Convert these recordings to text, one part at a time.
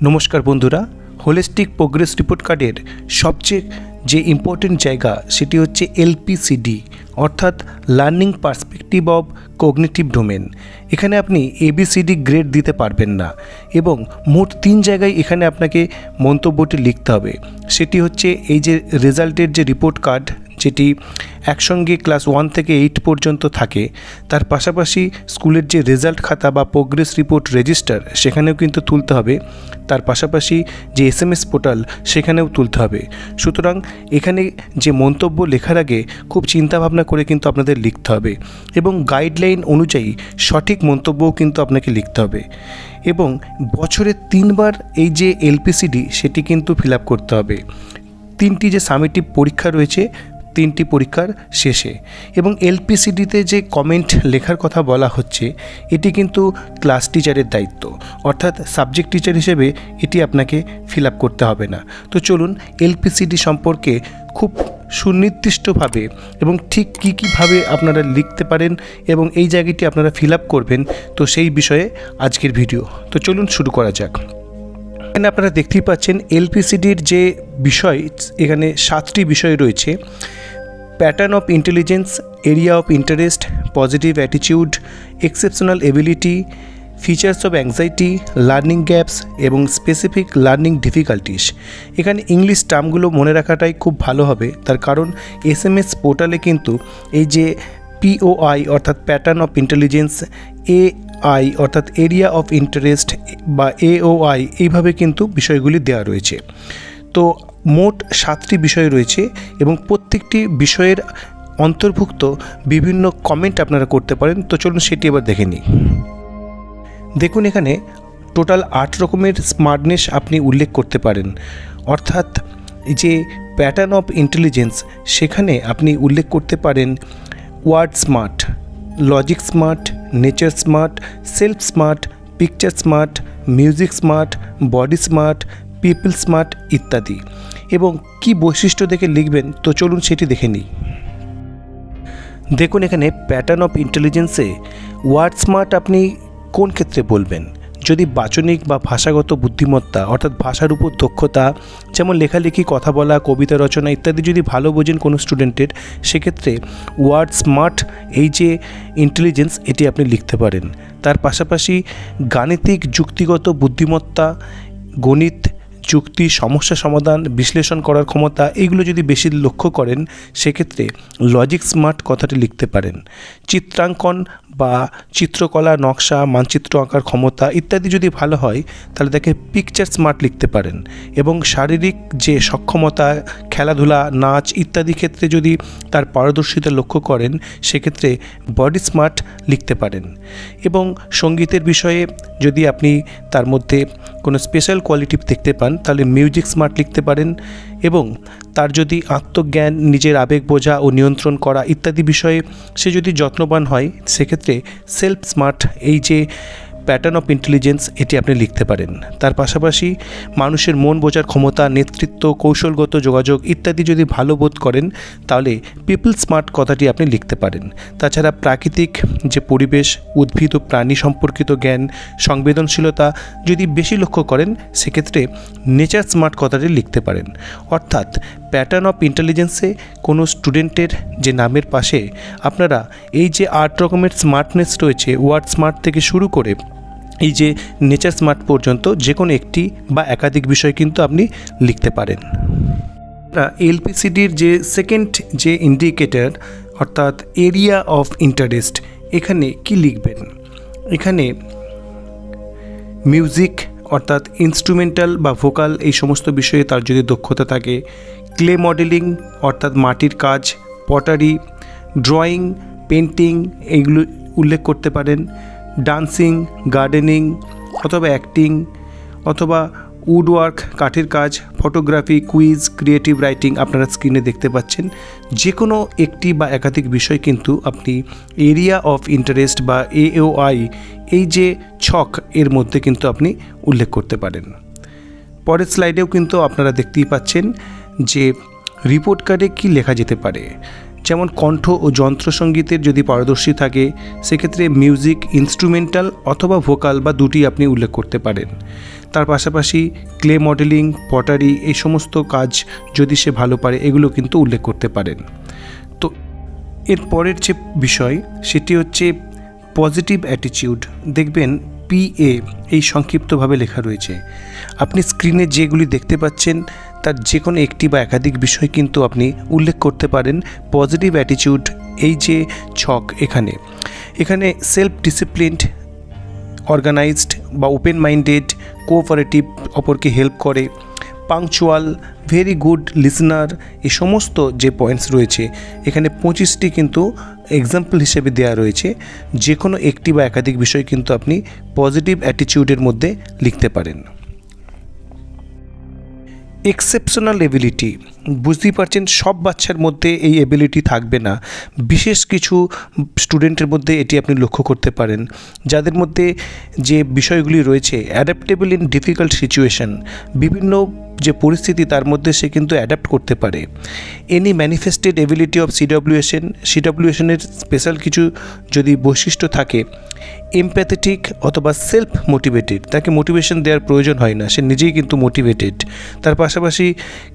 नमस्कार बंधुरा holistic progress report कार्डर सबचेये जे इम्पोर्टेंट जायगा सेटी होच्छे एलपीसीडी अर्थात learning perspective of cognitive domain. एखाने आपनी एबीसीडी ग्रेड दीते पारबेन ना एबं मोट तीन जायगाय एखाने आपनाके मंतब्यटी लिखते हबे। सेटी होच्छे एई जे रेजाल्टेर जे रिपोर्ट कार्ड जेटी एकसंगे क्लास 1 থেকে 8 पर्यन्त थाके तार पाशापाशी स्कूलेर जे रेजाल्ट खाता बा प्रोग्रेस रिपोर्ट रेजिस्टार सेखानेও किन्तु तुलते हबे। तार पाशापाशी जे एसएमएस पोर्टाल सेखानेও तुलते हबे। सुतरां एखाने जे मंतब्य लेखार आगे खूब चिंता भावना करे किन्तु आपनादेर लिखते हबे एबं गाइडलाइन अनुयायी सठिक मंतब्यও किन्तु आपनाके लिखते हबे एबं बछरे 3 बार এই যে एलपीसीडी সেটি কিন্তু ফিল আপ করতে হবে। তিনটি যে সামেটিভ পরীক্ষা রয়েছে तीनटी परीक्षार शेषे एवं एलपीसीडीते जे कमेंट लेखार कथा बला होच्छे एटी किन्तु क्लास टीचारेर दायित्व अर्थात सबजेक्ट टीचार हिसेबे एटी आपनाके फिल आप करते हबे ना। तो चलुन एलपीसीडी सम्पर्के खूब सुनिर्दिष्टभावे एवं ठीक की भावे आपनारा लिखते पारेन एवं एई जायगाटी आपनारा फिल आप करबेन तो सेई विषये आजकेर भिडियो। तो चलुन शुरू करा जाक। एखाने आपनारा देखतेई पाच्छेन एलपीसीडीर जे विषय एखाने 7टी विषय रयेछे। Pattern of intelligence, area of interest, positive attitude, exceptional ability, features of anxiety, learning gaps एवं स्पेसिफिक लार्निंग डिफिकाल्टिज। एखाने इंग्लिश टार्मगुलो मने राखाटाई खूब भालो हबे तार कारण एसएमएस पोर्टाले किन्तु एई जे पीओआई अर्थात पैटार्न अफ इंटेलिजेंस, एआई अर्थात एरिया अफ इंटरेस्ट बा एओआई এইভাবে কিন্তু বিষয়গুলি দেওয়া রয়েছে। তো মোট 7টি বিষয় রয়েছে এবং প্রত্যেকটি বিষয়ের অন্তর্ভুক্ত বিভিন্ন কমেন্ট আপনারা করতে পারেন। তো চলুন সেটি এবার দেখে নিই। দেখুন এখানে টোটাল 8 রকমের স্মার্টনেস আপনি উল্লেখ করতে পারেন। অর্থাৎ যে প্যাটার্ন অফ ইন্টেলিজেন্স সেখানে আপনি উল্লেখ করতে পারেন word smart, logic smart, nature smart, self smart, picture smart, music smart, body smart, people smart ইত্যাদি। এবং কি বৈশিষ্ট্য দেখে লিখবেন তো চলুন সেটি দেখে নিই। দেখুন এখানে প্যাটার্ন অফ ইন্টেলিজেন্সে ওয়ার্ড স্মার্ট আপনি কোন ক্ষেত্রে বলবেন। যদি বাচনিক বা ভাষাগত বুদ্ধিমত্তা অর্থাৎ ভাষার উপর দক্ষতা যেমন লেখালেখি, কথা বলা, কবিতা রচনা ইত্যাদি যদি ভালো বোঝেন কোনো স্টুডেন্টের সেক্ষেত্রে ওয়ার্ড স্মার্ট এই যে ইন্টেলিজেন্স এটি আপনি লিখতে পারেন। তার পাশাপাশি গাণিতিক যুক্তিগত বুদ্ধিমত্তা, গণিত, যুক্তি, সমস্যা সমাধান, বিশ্লেষণ করার ক্ষমতা এইগুলো যদি বেশি লক্ষ্য করেন সেক্ষেত্রে লজিক স্মার্ট কথাটি লিখতে পারেন। চিত্রাঙ্কন বা চিত্রকলা, নকশা, মানচিত্র আঁকার ক্ষমতা ইত্যাদি যদি ভালো হয় তাহলে তাকে পিকচার স্মার্ট লিখতে পারেন। এবং শারীরিক যে সক্ষমতা, খেলাধুলা, নাচ ইত্যাদি ক্ষেত্রে যদি তার পারদর্শিতা লক্ষ্য করেন সেক্ষেত্রে বডি স্মার্ট লিখতে পারেন। এবং সঙ্গীতের বিষয়ে যদি আপনি তার মধ্যে কোনো স্পেশাল কোয়ালিটি দেখতে পান তাহলে মিউজিক স্মার্ট লিখতে পারেন। এবং তার যদি আত্মজ্ঞান, নিজের আবেগ বোঝা ও নিয়ন্ত্রণ করা ইত্যাদি বিষয়ে সে যদি যত্নবান হয় সেক্ষেত্রে সেলফ স্মার্ট এই যে প্যাটার্ন অফ ইন্টেলিজেন্স এটি আপনি লিখতে পারেন। তার পাশাপাশি মানুষের মন বোঝার ক্ষমতা, নেতৃত্ব, কৌশলগত যোগাযোগ ইত্যাদি যদি ভালো বোধ করেন তাহলে পিপল স্মার্ট কথাটি আপনি লিখতে পারেন। তাছাড়া প্রাকৃতিক যে পরিবেশ, উদ্ভিদ ও প্রাণী সম্পর্কিত জ্ঞান, সংবেদনশীলতা যদি বেশি লক্ষ্য করেন সেক্ষেত্রে নেচার স্মার্ট কথাটি লিখতে পারেন। অর্থাৎ প্যাটার্ন অফ ইন্টেলিজেন্সে কোনো স্টুডেন্টের যে নামের পাশে আপনারা এই যে 8 রকমের স্মার্টনেস রয়েছে ওয়ার্ড স্মার্ট থেকে শুরু করে এই যে নেচার স্মার্ট পর্যন্ত যে কোনো একটি বা একাধিক বিষয় কিন্তু আপনি লিখতে পারেন। এলপিসিডির যে সেকেন্ড যে ইন্ডিকেটর অর্থাৎ এরিয়া অফ ইন্টারেস্ট এখানে কি লিখবেন। এখানে মিউজিক অর্থাৎ ইনস্ট্রুমেন্টাল বা ভোকাল এই সমস্ত বিষয়ে তার যদি দক্ষতা থাকে, ক্লে মডেলিং অর্থাৎ মাটির কাজ, পটারি, ড্রয়িং, পেন্টিং এইগুলো উল্লেখ করতে পারেন। ডান্সিং, গার্ডেনিং অথবা অ্যাক্টিং অথবা উডওয়ার্ক কাঠের কাজ, ফটোগ্রাফি, কুইজ, ক্রিয়েটিভ রাইটিং আপনারা স্ক্রিনে দেখতে পাচ্ছেন। যে কোনো একটি বা একাধিক বিষয় কিন্তু আপনি এরিয়া অফ ইন্টারেস্ট বা এওআই এই যে ছক এর মধ্যে কিন্তু আপনি উল্লেখ করতে পারেন। পরের স্লাইডেও কিন্তু আপনারা দেখতেই পাচ্ছেন যে রিপোর্ট কার্ডে কি লেখা যেতে পারে। যেমন কণ্ঠ ও যন্ত্রসঙ্গীতের যদি পারদর্শী থাকে সেক্ষেত্রে মিউজিক, ইনস্ট্রুমেন্টাল অথবা ভোকাল বা দুটি আপনি উল্লেখ করতে পারেন। তার পাশাপাশি ক্লে মডেলিং, পটারি এই সমস্ত কাজ যদি সে ভালো পারে এগুলো কিন্তু উল্লেখ করতে পারেন। তো এর পরের যে বিষয় সেটি হচ্ছে পজিটিভ অ্যাটিটিউড। দেখবেন PA এই সংক্ষিপ্তভাবে লেখা রয়েছে। আপনি স্ক্রিনে যেগুলি দেখতে পাচ্ছেন তার যে কোনো একটি বা একাধিক বিষয় কিন্তু আপনি উল্লেখ করতে পারেন পজিটিভ অ্যাটিটিউড এই যে ছক এখানে সেলফ ডিসিপ্লিনড, অর্গানাইজড বা ওপেন মাইন্ডেড, কোঅপারেটিভ, অপরকে হেল্প করে, পাংচুয়াল, ভেরি গুড লিসনার, এই সমস্ত যে পয়েন্টস রয়েছে এখানে 25টি কিন্তু এক্সাম্পল হিসেবে দেওয়া রয়েছে। যে কোনো একটি বা একাধিক বিষয় কিন্তু আপনি পজিটিভ অ্যাটিটিউডের মধ্যে লিখতে পারেন। এক্সেপশনাল এবিলিটি, বুঝতেই পারছেন সব বাচ্চার মধ্যে এই এবিলিটি থাকবে না, বিশেষ কিছু স্টুডেন্টের মধ্যে এটি আপনি লক্ষ্য করতে পারেন যাদের মধ্যে যে বিষয়গুলি রয়েছে অ্যাডাপ্টেবল ইন ডিফিকাল্ট সিচুয়েশন, বিভিন্ন যে পরিস্থিতি তার মধ্যে সে কিন্তু অ্যাডাপ্ট করতে পারে। এনি ম্যানিফেস্টেড এবিলিটি অফ সিডব্লিউএশনের স্পেশাল কিছু যদি বৈশিষ্ট্য থাকে, এমপ্যাথেটিক অথবা সেলফ মোটিভেটেড, তাকে মোটিভেশন দেওয়ার প্রয়োজন হয় না, সে নিজেই কিন্তু মোটিভেটেড। তার পাশাপাশি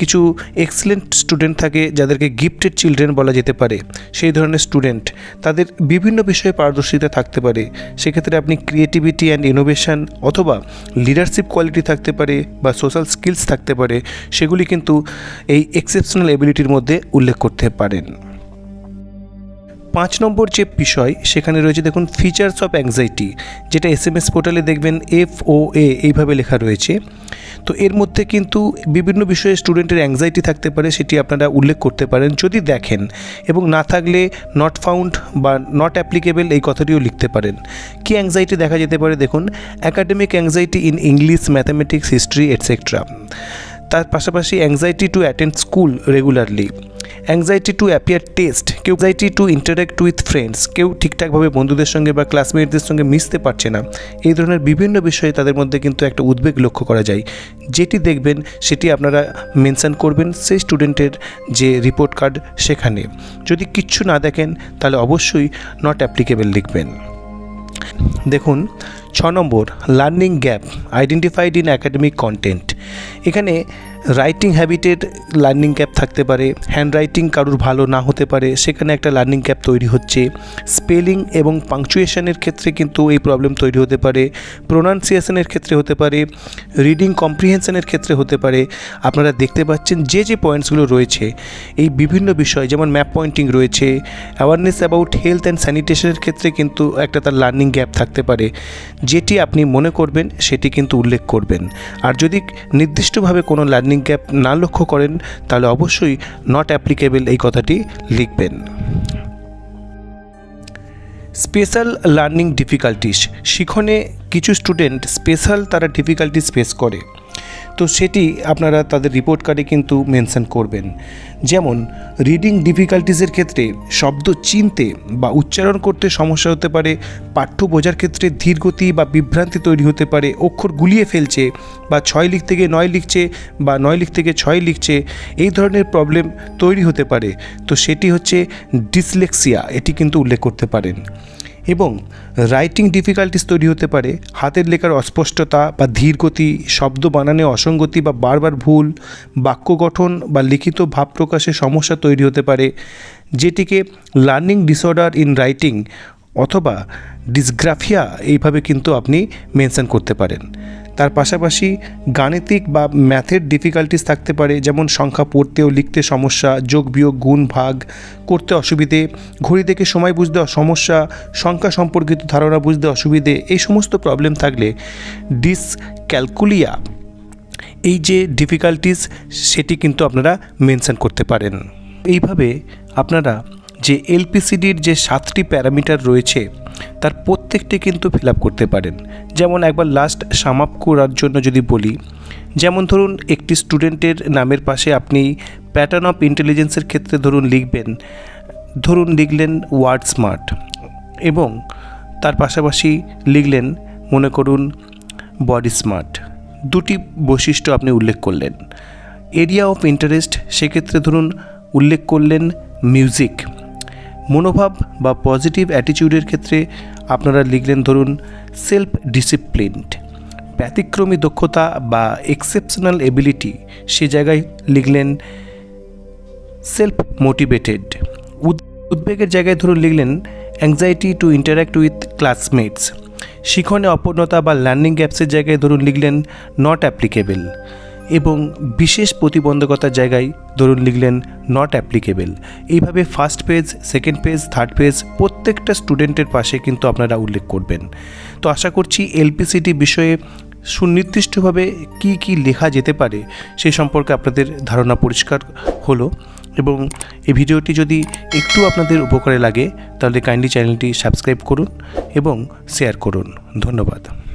কিছু এক্সেলেন্ট স্টুডেন্ট থাকে যাদেরকে গিফটেড চিলড্রেন বলা যেতে পারে, সেই ধরনের স্টুডেন্ট তাদের বিভিন্ন বিষয়ে পারদর্শিতা থাকতে পারে। সেক্ষেত্রে আপনি ক্রিয়েটিভিটি অ্যান্ড ইনোভেশন অথবা লিডারশিপ কোয়ালিটি থাকতে পারে বা সোশ্যাল স্কিলস থাকতে পারে, সেগুলি কিন্তু এই এক্সেপশনাল এবিলিটির মধ্যে উল্লেখ করতে পারেন। 5 নম্বর যে বিষয় সেখানে রয়েছে দেখুন ফিচার্স অফ অ্যাংজাইটি, যেটা SMS পোর্টালে দেখবেন FOA এইভাবে লেখা রয়েছে। তো এর মধ্যে কিন্তু বিভিন্ন বিষয়ে স্টুডেন্টের অ্যাংজাইটি থাকতে পারে, সেটি আপনারা উল্লেখ করতে পারেন যদি দেখেন, এবং না থাকলে নট ফাউন্ড বা নট অ্যাপ্লিকেবল এই কথাটিও লিখতে পারেন। কি অ্যাংজাইটি দেখা যেতে পারে দেখুন, academic anxiety in English, mathematics, history etcetera. তার পাশাপাশি anxiety to attend school regularly, anxiety to appear test, কেউ anxiety to interact with friends, কেউ ঠিকঠাকভাবে বন্ধুদের সঙ্গে বা ক্লাসমেটদের সঙ্গে মিশতে পারছে না। এই ধরনের বিভিন্ন বিষয়ে তাদের মধ্যে কিন্তু একটা উদ্বেগ লক্ষ্য করা যায়। যেটি দেখবেন সেটি আপনারা মেনশন করবেন সেই স্টুডেন্টের যে রিপোর্ট কার্ড সেখানে। যদি কিচ্ছু না দেখেন তাহলে অবশ্যই নট অ্যাপ্লিকেবল লিখবেন। দেখুন 6 নম্বর learning gap identified in academic content. এখানে রাইটিং হ্যাবিটের লার্নিং গ্যাপ থাকতে পারে, হ্যান্ড রাইটিং কারুর ভালো না হতে পারে, সেখানে একটা লার্নিং গ্যাপ তৈরি হচ্ছে। স্পেলিং এবং পাংচুয়েশনের ক্ষেত্রে কিন্তু এই প্রবলেম তৈরি হতে পারে, প্রোনাউন্সিয়েশনের ক্ষেত্রে হতে পারে, রিডিং কম্প্রিহেনশনের ক্ষেত্রে হতে পারে। আপনারা দেখতে পাচ্ছেন যে পয়েন্টসগুলো রয়েছে এই বিভিন্ন বিষয়, যেমন ম্যাপ পয়েন্টিং রয়েছে, অ্যাওয়ারনেস অ্যাবাউট হেলথ অ্যান্ড স্যানিটেশনের ক্ষেত্রে কিন্তু একটা তার লার্নিং গ্যাপ থাকতে পারে। যেটি আপনি মনে করবেন সেটি কিন্তু উল্লেখ করবেন। আর যদি নির্দিষ্টভাবে কোনো লার্নিং গ্যাপ না লক্ষ্য করেন তাহলে অবশ্যই নট অ্যাপ্লিকেবল এই কথাটি লিখবেন। স্পেশাল লার্নিং ডিফিকাল্টিস, শিখনে কিছু স্টুডেন্ট স্পেশাল তারা ডিফিকাল্টিস ফেস করে, তো সেটি আপনারা তাদের রিপোর্ট কার্ডে কিন্তু মেনশন করবেন। যেমন রিডিং ডিফিকাল্টিসের ক্ষেত্রে শব্দ চিনতে বা উচ্চারণ করতে সমস্যা হতে পারে, পাঠ্য বোঝার ক্ষেত্রে ধীরগতি বা বিভ্রান্তি তৈরি হতে পারে, অক্ষর গুলিয়ে ফেলছে বা 6 লিখতে গিয়ে 9 লিখছে বা 9 লিখতে গিয়ে 6 লিখছে, এই ধরনের প্রবলেম তৈরি হতে পারে। তো সেটি হচ্ছে ডিসলেক্সিয়া, এটি কিন্তু উল্লেখ করতে পারেন। এবং রাইটিং ডিফিকাল্টিস তৈরি হতে পারে, হাতের লেখার অস্পষ্টতা বা ধীরগতি, শব্দ বানানে অসঙ্গতি বা বারবার ভুল, বাক্য গঠন বা লিখিত ভাব প্রকাশে সমস্যা তৈরি হতে পারে, যেটিকে লার্নিং ডিসঅর্ডার ইন রাইটিং অথবা ডিসগ্রাফিয়া এইভাবে কিন্তু আপনি মেনশন করতে পারেন। তার পাশাপাশি গাণিতিক বা ম্যাথের ডিফিকাল্টিস থাকতে পারে, যেমন সংখ্যা পড়তে ও লিখতে সমস্যা, যোগ বিয়োগ গুণ ভাগ করতে অসুবিধে, ঘড়ি দেখে সময় বুঝতে সমস্যা, সংখ্যা সম্পর্কিত ধারণা বুঝতে অসুবিধে। এই সমস্ত প্রবলেম থাকলে ডিসক্যালকুলিয়া এই যে ডিফিকাল্টিস সেটি কিন্তু আপনারা মেনশন করতে পারেন। এইভাবে আপনারা যে এলপিসিডির যে 7টি প্যারামিটার রয়েছে তার প্রত্যেকটি কিন্তু ফিল আপ করতে পারেন। যেমন একবার লাস্ট সাম আপ করার জন্য যদি বলি, যেমন ধরুন একটি স্টুডেন্টের নামের পাশে আপনি প্যাটার্ন অফ ইন্টেলিজেন্সের ক্ষেত্রে লিখলেন ওয়ার্ড স্মার্ট, এবং তার পাশাপাশি লিখলেন মনে করুন বডি স্মার্ট, দুটি বৈশিষ্ট্য আপনি উল্লেখ করলেন। এরিয়া অফ ইন্টারেস্ট সেক্ষেত্রে ধরুন উল্লেখ করলেন মিউজিক, মনোভাব বা পজিটিভ অ্যাটিটিউডের ক্ষেত্রে আপনারা লিখলেন ধরুন সেলফ ডিসিপ্লিনড। ব্যতিক্রমী দক্ষতা বা এক্সেপশনাল এবিলিটি, সে জায়গায় লিখলেন সেলফ মোটিভেটেড। উদ্বেগের জায়গায় ধরুন লিখলেন anxiety to interact with classmates. শিখনে অপূর্ণতা বা লার্নিং গ্যাপসের জায়গায় ধরুন লিখলেন নট অ্যাপ্লিকেবল। এবং বিশেষ প্রতিবন্ধকতার জায়গায় ধরুন লিখলেন নট অ্যাপ্লিকেবল। এইভাবে first page, second page, third page প্রত্যেকটা স্টুডেন্টের পাশে কিন্তু আপনারা উল্লেখ করবেন। তো আশা করছি এলপিসিডি বিষয়ে সুনির্দিষ্টভাবে কি কি লেখা যেতে পারে সেই সম্পর্কে আপনাদের ধারণা পরিষ্কার হলো। এবং এই ভিডিওটি যদি একটু আপনাদের উপকারে লাগে তাহলে কাইন্ডলি চ্যানেলটি সাবস্ক্রাইব করুন এবং শেয়ার করুন। ধন্যবাদ।